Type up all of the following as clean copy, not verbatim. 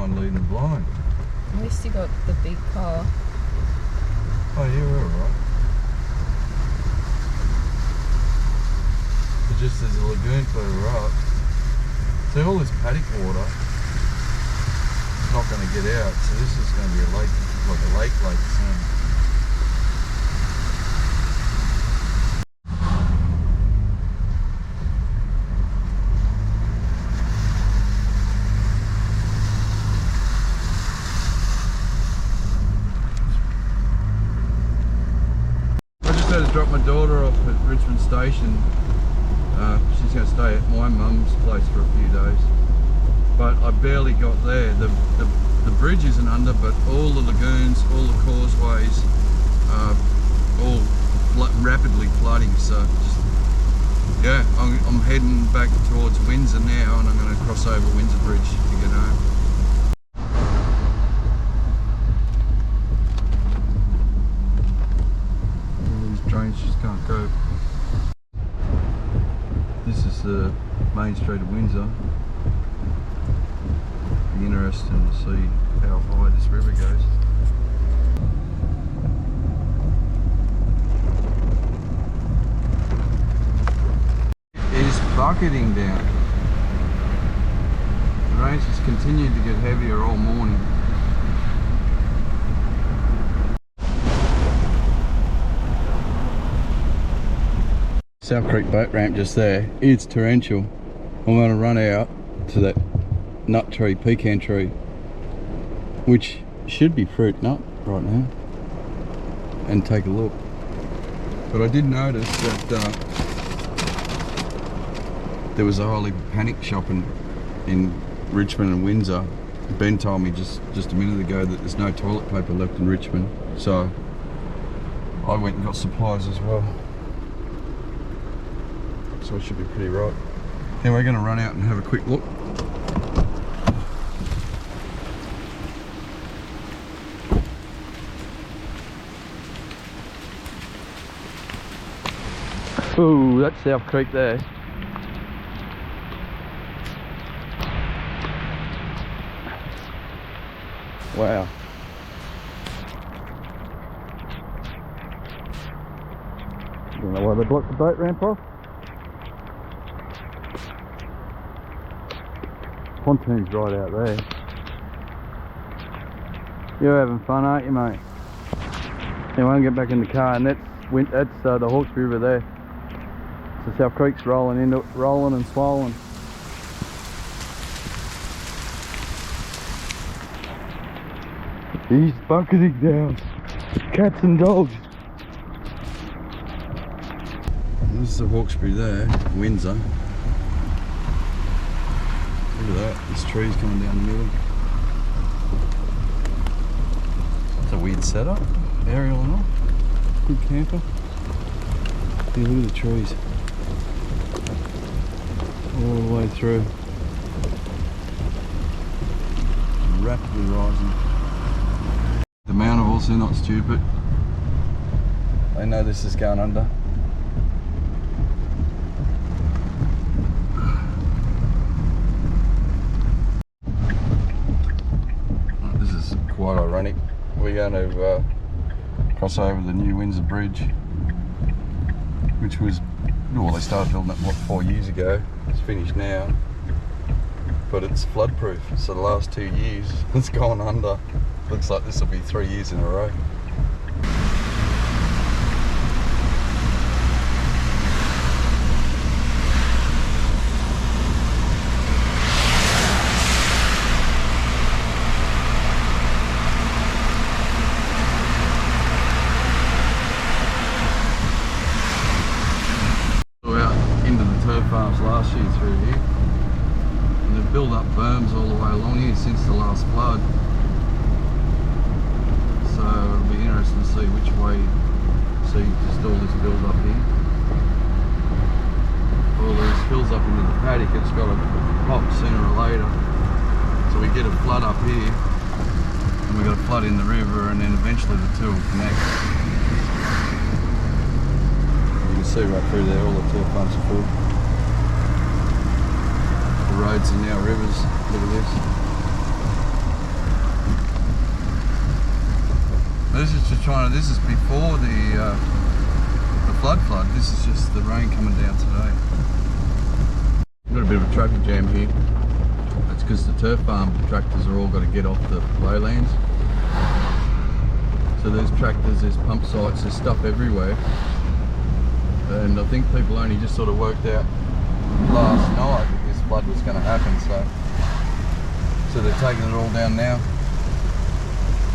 behind leading the blind. At least you got the big car. Oh yeah, we're alright. But just there's a lagoon further up. See all this paddock water, it's not going to get out, so this is going to be a lake, like a lake soon. To drop my daughter off at Richmond Station. She's going to stay at my mum's place for a few days, but I barely got there. The bridge isn't under, but all the lagoons, all the causeways are all rapidly flooding, so just, yeah, I'm heading back towards Windsor now, and I'm going to cross over Windsor Bridge to get home. Trains just can't go. This is the main street of Windsor. Be interesting to see how high this river goes. It is bucketing down. The rains has continued to get heavier all morning. South Creek boat ramp just there. It's torrential. I'm going to run out to that nut tree, pecan tree, which should be fruit nut right now, and take a look. But I did notice that there was a whole heap of panic shopping in Richmond and Windsor. Ben told me just a minute ago that there's no toilet paper left in Richmond, so I went and got supplies as well. So it should be pretty right. Anyway, we're going to run out and have a quick look. Ooh, that's South Creek there. Wow. I don't know why they blocked the boat ramp off. Pontoon's right out there. You're having fun, aren't you, mate? Anyway, I'll get back in the car, and that's the Hawkesbury River there. So South Creek's rolling and swollen. He's bucketing down. Cats and dogs. This is the Hawkesbury there, Windsor. Look at that, this tree's coming down the middle. It's a weird setup, aerial and all. Good camper. Yeah, look at the trees. All the way through. Rapidly rising. The amount of also not stupid. They know this is going under. Quite ironic. We're going to cross over the new Windsor Bridge, which was, well, they started building it, what, 4 years ago. It's finished now, but it's floodproof, so the last 2 years it's gone under. Looks like this will be 3 years in a row. Farms last year through here, and they've built up berms all the way along here since the last flood, so it'll be interesting to see which way just all this build up here. All these hills up into the paddock, it's got to pop sooner or later, so we get a flood up here and we got a flood in the river, and then eventually the two will connect. You can see right through there all the turf farms are full. The roads are now rivers. Look at this. This is just this is before the flood. This is just the rain coming down today. Got a bit of a traffic jam here. That's because the turf farm tractors are all got to get off the lowlands. So there's tractors, there's pump sites, there's stuff everywhere. And I think people only just sort of worked out last night that this flood was going to happen, so they're taking it all down now.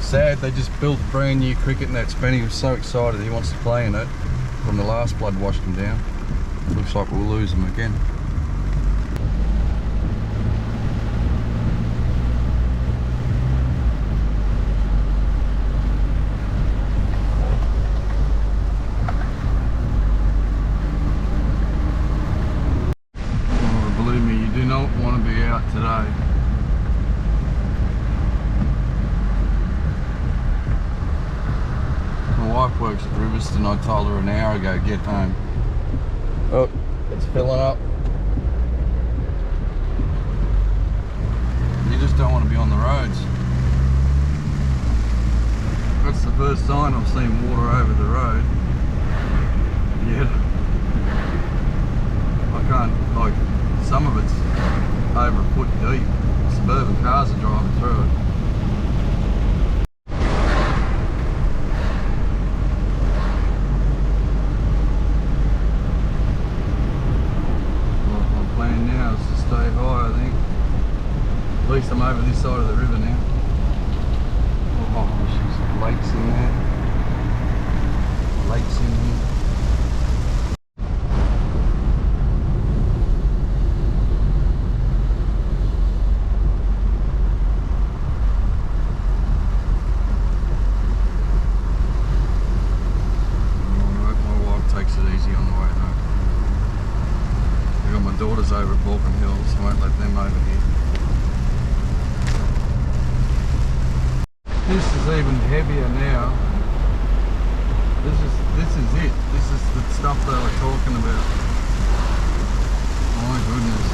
Sad, they just built a brand new cricket net. Spenny was so excited he wants to play in it from the last flood washed him down. Looks like we'll lose him again. Want to be out today. My wife works at Riverston. I told her an hour ago get home. Oh, it's filling up. You just don't want to be on the roads. That's the first sign I've seen water over the road. Yet I can't, like, some of it's over a foot deep. Suburban cars are driving through it. Well, my plan now is to stay high, I think. At least I'm over this side of the river now. Oh, there's lakes in there. Lakes in here. Daughters over at Balkan Hills, I won't let them over here. This is even heavier now. This is it. This is the stuff they were talking about. My goodness.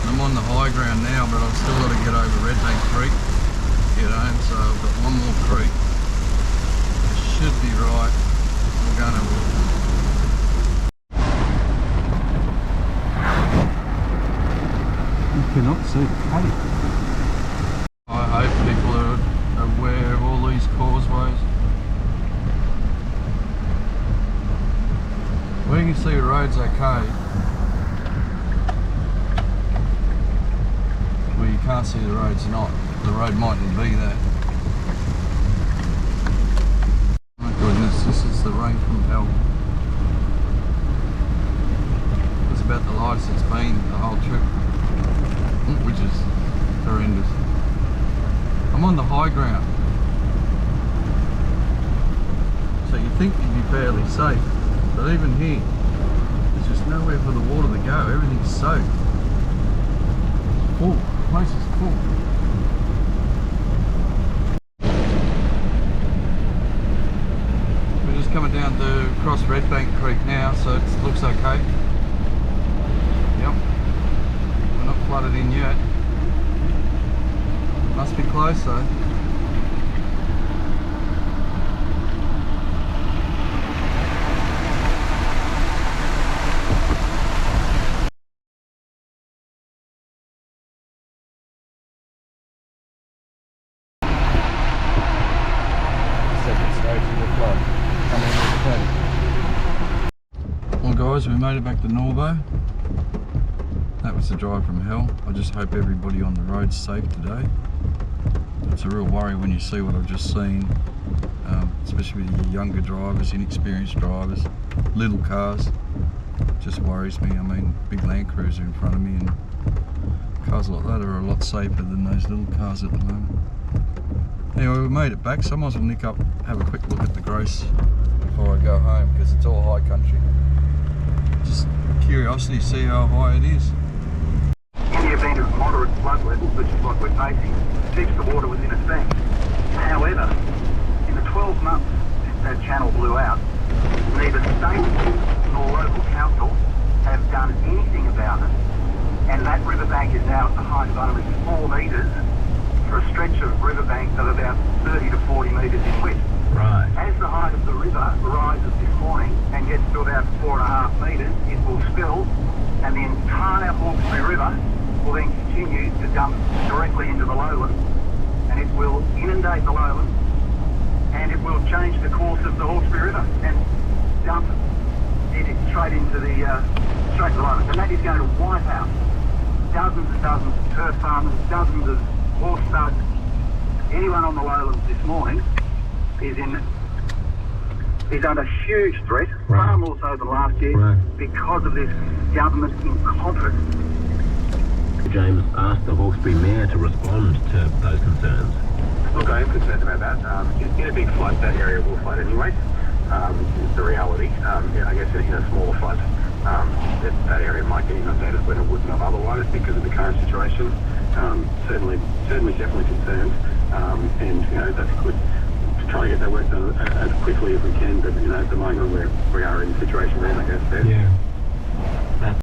I'm on the high ground now, but I've still got to get over Red Bank Creek to get home, so I've got one more creek. It should be right. We're going to. Cannot see the paddock. I hope people are aware of all these causeways. Where you can see the road's okay, where you can't see the road's not. The road mightn't be that. My goodness, this is the rain from hell. It's about the lightest it's been the whole trip. Which is horrendous. I'm on the high ground, so you think you'd be fairly safe, but even here there's just nowhere for the water to go. Everything's soaked. Full. The place is full. We're just coming down to cross Red Bank Creek now, so it looks okay. Yep. Not flooded in yet. Must be close though. Second stage of the flood. Coming in with the paddock. Well guys, we made it back to Norbo. That was the drive from hell. I just hope everybody on the road's safe today. It's a real worry when you see what I've just seen, especially with the younger drivers, inexperienced drivers, little cars. It just worries me. I mean, big Land Cruiser in front of me, and cars like that are a lot safer than those little cars at the moment. Anyway, we made it back, so I might as well nick up, have a quick look at the Gross before I go home, because it's all high country. Just curiosity to see how high it is. In the event of moderate flood levels, which is what we're facing, keeps the water within its banks. However, in the 12 months since that channel blew out, neither state nor local council have done anything about it, and that riverbank is now at the height of only 4 metres for a stretch of riverbank of about 30 to will then continue to dump directly into the lowlands, and it will inundate the lowlands, and it will change the course of the Hawkesbury River and dump it straight into the lowlands. And that is going to wipe out dozens and dozens of turf farmers, dozens of horse studs. Anyone on the lowlands this morning is under huge threat, far more so than last year, because of this government incompetence. James asked the Hawkesbury Mayor to respond to those concerns. Look, I am concerned about that. In a big flood, that area will flood anyway. Is the reality. I guess in a smaller flood, that area might get inundated when it wouldn't have otherwise because of the current situation. Certainly definitely concerned. And that's good to try and get that work done as quickly as we can. But at the moment we are in a situation where I guess. Yeah.